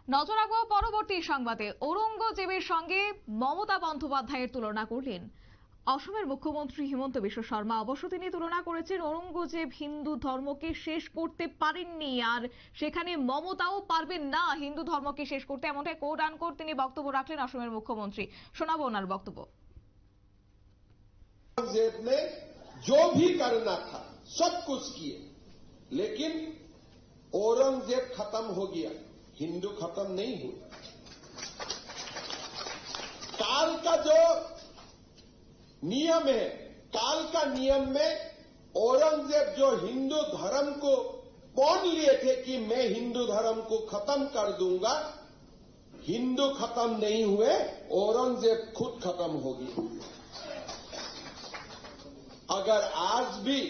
নজর রাখবো পরবর্তী সংবাদে। ঔরঙ্গজেবের সঙ্গে মমতা বন্দ্যোপাধ্যায়ের তুলনা করলেন অসমের মুখ্যমন্ত্রী হিমন্ত বিশ্ব শর্মা। অবশ্য তিনি তুলনা করেছেন ঔরঙ্গজেব হিন্দু ধর্মকে শেষ করতে পারেননি, আর সেখানে মমতাও পারবেন না হিন্দু ধর্মকে শেষ করতে, এমনটাই কোট আনকোট তিনি বক্তব্য রাখলেন অসমের মুখ্যমন্ত্রী। শোনাবো ওনার বক্তব্য। औरंगजेब ने जो भी करना था सब कुछ किए, लेकिन औरंगजेब खत्म हो गया, हिंदू खत्म नहीं हुआ। काल का जो नियम है, काल का नियम में औरंगजेब जो हिंदू धर्म को पौन लिए थे कि मैं हिंदू धर्म को खत्म कर दूंगा, हिंदू खत्म नहीं हुए, औरंगजेब खुद खत्म हो गया। अगर आज भी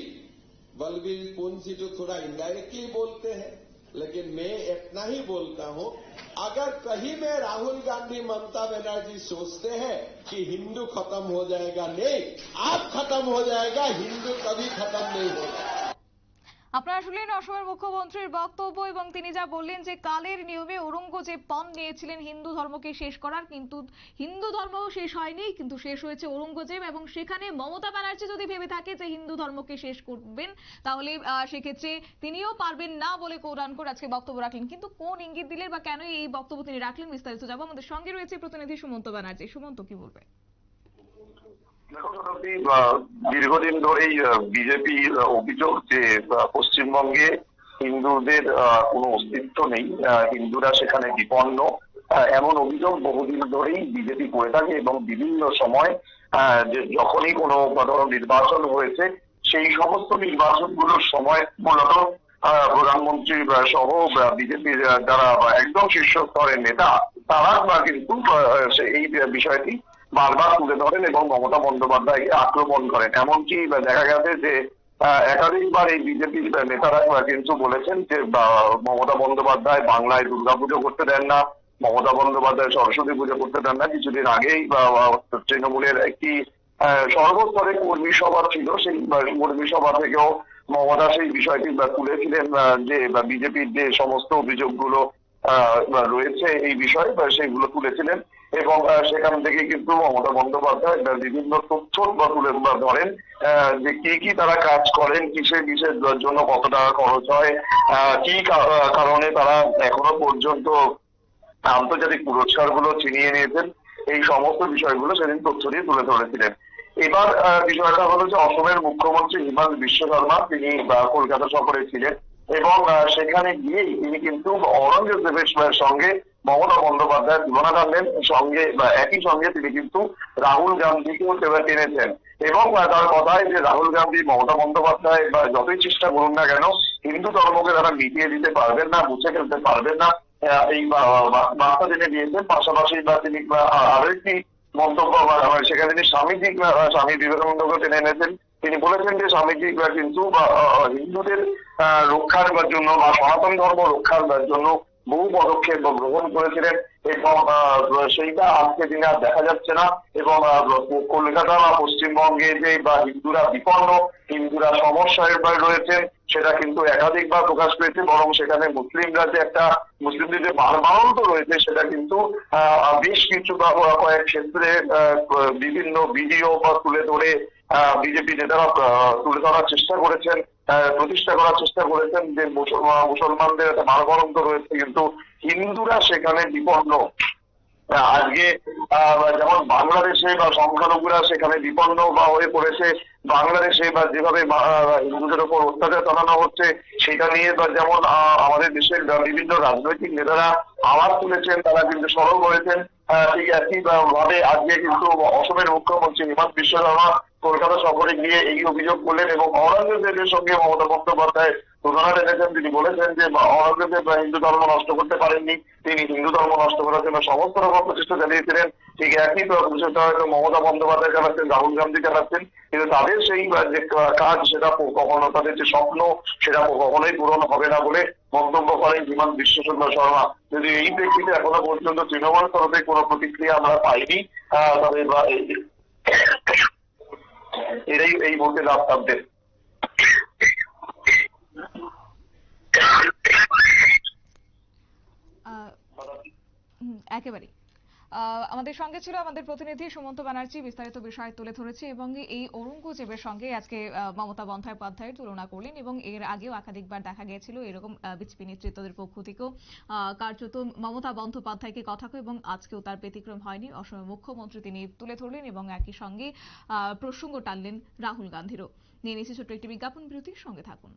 बलबीर पुंसी तो थोड़ा इनडायरेक्टली बोलते हैं, लेकिन मैं इतना ही बोलता हूं, अगर कहीं में राहुल गांधी ममता बनर्जी सोचते हैं कि हिंदू खत्म हो जाएगा, नहीं, आप खत्म हो जाएगा, हिंदू कभी खत्म नहीं होगा। আপনারা শুনলেন অসমের মুখ্যমন্ত্রীর বক্তব্য, এবং তিনি যা বললেন যে কালের নিয়মে ঔরঙ্গজেব পণ নিয়েছিলেন হিন্দু ধর্মকে শেষ করার, কিন্তু হিন্দু ধর্ম শেষ হয়নি, কিন্তু শেষ হয়েছে ঔরঙ্গজেব। এবং সেখানে মমতা ব্যানার্জি যদি ভেবে থাকে যে হিন্দু ধর্মকে শেষ করবেন, তাহলে সেক্ষেত্রে তিনিও পারবেন না বলে কোরআন করে আজকে বক্তব্য রাখলেন। কিন্তু কোন ইঙ্গিত দিলেন বা কেন এই বক্তব্য তিনি রাখলেন, বিস্তারিত যাবো। আমাদের সঙ্গে রয়েছে প্রতিনিধি সুমন্ত ব্যানার্জি। সুমন্ত, কি বলবে? দীর্ঘদিন ধরেই বিজেপি অভিযোগ যে পশ্চিমবঙ্গে হিন্দুদের কোনো অস্তিত্ব নেই, হিন্দুরা সেখানে বিপন্ন, এমন অভিযোগ বহুদিন ধরেই বিজেপি করে থাকে। এবং বিভিন্ন সময় যে যখনই কোনো ধরনের নির্বাচন হয়েছে, সেই সমস্ত নির্বাচনগুলোর সময় মূলত প্রধানমন্ত্রী সহ বিজেপির যারা একদম শীর্ষ স্তরের নেতা, তারা কিন্তু এই বিষয়টি বারবার তুলে ধরেন এবং মমতা বন্দ্যোপাধ্যায়কে আক্রমণ করেন। এমনকি দেখা গেছে যে একাধিকবার এই বিজেপির নেতারা কিন্তু বলেছেন যে মমতা বন্দ্যোপাধ্যায় বাংলায় দুর্গাপুজো করতে দেন না, মমতা বন্দ্যোপাধ্যায় সরস্বতী পুজো করতে দেন না। কিছুদিন আগেই তৃণমূলের একটি সর্বস্তরে কর্মী সভা ছিল, সেই কর্মী সভা থেকেও মমতা সেই বিষয়টি তুলেছিলেন যে বিজেপির যে সমস্ত অভিযোগগুলো রয়েছে এই বিষয়ে সেগুলো তুলেছিলেন। এবং সেখান থেকে কিন্তু মমতা বন্দ্যোপাধ্যায় বিভিন্ন তথ্য তুলে ধরেন যে কি কি তারা কাজ করেন, কিসের জন্য কত টাকা খরচ হয়, কি কারণে তারা এখনো পর্যন্ত আন্তর্জাতিক পুরস্কারগুলো ছিনিয়ে নিয়েছেন, এই সমস্ত বিষয়গুলো সেদিন তথ্য দিয়ে তুলে ধরেছিলেন। এবার বিষয়টা হলো যে অসমের মুখ্যমন্ত্রী হিমন্ত বিশ্ব শর্মা তিনি কলকাতা সফরে ছিলেন এবং সেখানে গিয়েই তিনি কিন্তু ঔরঙ্গজেবের সঙ্গে মমতা বন্দ্যোপাধ্যায়ের তুলনা টানলেন। সঙ্গে একই সঙ্গে তিনি কিন্তু রাহুল গান্ধীকেও টেনেছেন এবং তার কথায় যে রাহুল গান্ধী, মমতা বন্দ্যোপাধ্যায় যতই চেষ্টা করুন না কেন, হিন্দু ধর্মকে তারা মিটিয়ে দিতে পারবেন না, মুছে ফেলতে পারবেন না, এই বার্তা তিনি দিয়েছেন। পাশাপাশি তিনি আরো একটি মন্তব্য সেখানে তিনি স্বামী বিবেকানন্দকে টেনে এনেছেন। তিনি বলেছেন যে স্বামীজি কিন্তু হিন্দুদের রক্ষার জন্য বা সনাতন ধর্ম রক্ষার জন্য বহু পদক্ষেপ গ্রহণ করেছিলেন এবং সেইটা আজকে দিনে আর দেখা যাচ্ছে না। এবং কলকাতা বা পশ্চিমবঙ্গে যে হিন্দুরা বিপন্ন, হিন্দুরা সমস্যায় রয়েছেন, সেটা কিন্তু একাধিকবার প্রকাশ পেয়েছে। বরং সেখানে মুসলিমরা যে একটা মুসলিমদের যে বারবারন্ত রয়েছে, সেটা কিন্তু বেশ কিছু কয়েক ক্ষেত্রে বিভিন্ন ভিডিও তুলে ধরে বিজেপি নেতারা তুলে ধরার চেষ্টা করেছেন, প্রতিষ্ঠা করার চেষ্টা করেছেন যে মুসলমানদের একটা বারবারন্ত রয়েছে, কিন্তু হিন্দুরা সেখানে বিপন্ন। আজকে যেমন বাংলাদেশে সংখ্যালঘুরা সেখানে বিপন্ন হয়ে পড়েছে, বাংলাদেশে যেভাবে হিন্দুদের উপর অত্যাচার চালানো হচ্ছে সেটা নিয়ে যেমন আমাদের দেশের বিভিন্ন রাজনৈতিক নেতারা আওয়াজ তুলেছেন, তারা কিন্তু সরব হয়েছেন। ঠিক একই ভাবে আজকে কিন্তু অসমের মুখ্যমন্ত্রী হিমন্ত বিশ্ব শর্মা কলকাতা সফরে গিয়ে এই অভিযোগ করলেন এবং ঔরঙ্গজেবের সঙ্গে মমতা বন্দ্যোপাধ্যায় তুলনা টেনেছেন। তিনি বলেছেন যে ঔরঙ্গজেব হিন্দু ধর্ম নষ্ট করতে পারেননি, তিনি হিন্দু ধর্ম নষ্ট করার জন্য সমস্ত রকম প্রচেষ্টা চালিয়েছিলেন। ঠিক একই প্রচেষ্টা হয়তো মমতা বন্দ্যোপাধ্যায় চালাচ্ছেন, রাহুল গান্ধী চালাচ্ছেন, কিন্তু তাদের সেই যে কাজ সেটা কখনো, তাদের যে স্বপ্ন সেটা কখনোই পূরণ হবে না বলে মন্তব্য করেন হিমন্ত বিশ্ব শর্মা। যদি এই প্রেক্ষিতে এখনো পর্যন্ত তৃণমূল তরফে কোনো প্রতিক্রিয়া আমরা পাইনি, তবে এরাই এই বলতে লাভ থাকবে। একেবারেই। আমাদের সঙ্গে ছিল আমাদের প্রতিনিধি সুমন্ত ব্যানার্জি, বিস্তারিত বিষয় তুলে ধরেছে এবং এই ঔরঙ্গজেবের সঙ্গে আজকে মমতা বন্দ্যোপাধ্যায়ের তুলনা করলেন এবং এর আগেও একাধিকবার দেখা গিয়েছিল এরকম বিজেপি নেতৃত্বদের পক্ষ থেকেও কার্যত মমতা বন্দ্যোপাধ্যায়কে কথা কয় এবং আজকেও তার ব্যতিক্রম হয়নি। অসমের মুখ্যমন্ত্রী তিনি তুলে ধরলেন এবং একই সঙ্গে প্রসঙ্গ টানলেন রাহুল গান্ধীরও। নিয়ে নিচ্ছে ছোট্ট একটি বিজ্ঞাপন বিরতির সঙ্গে থাকুন।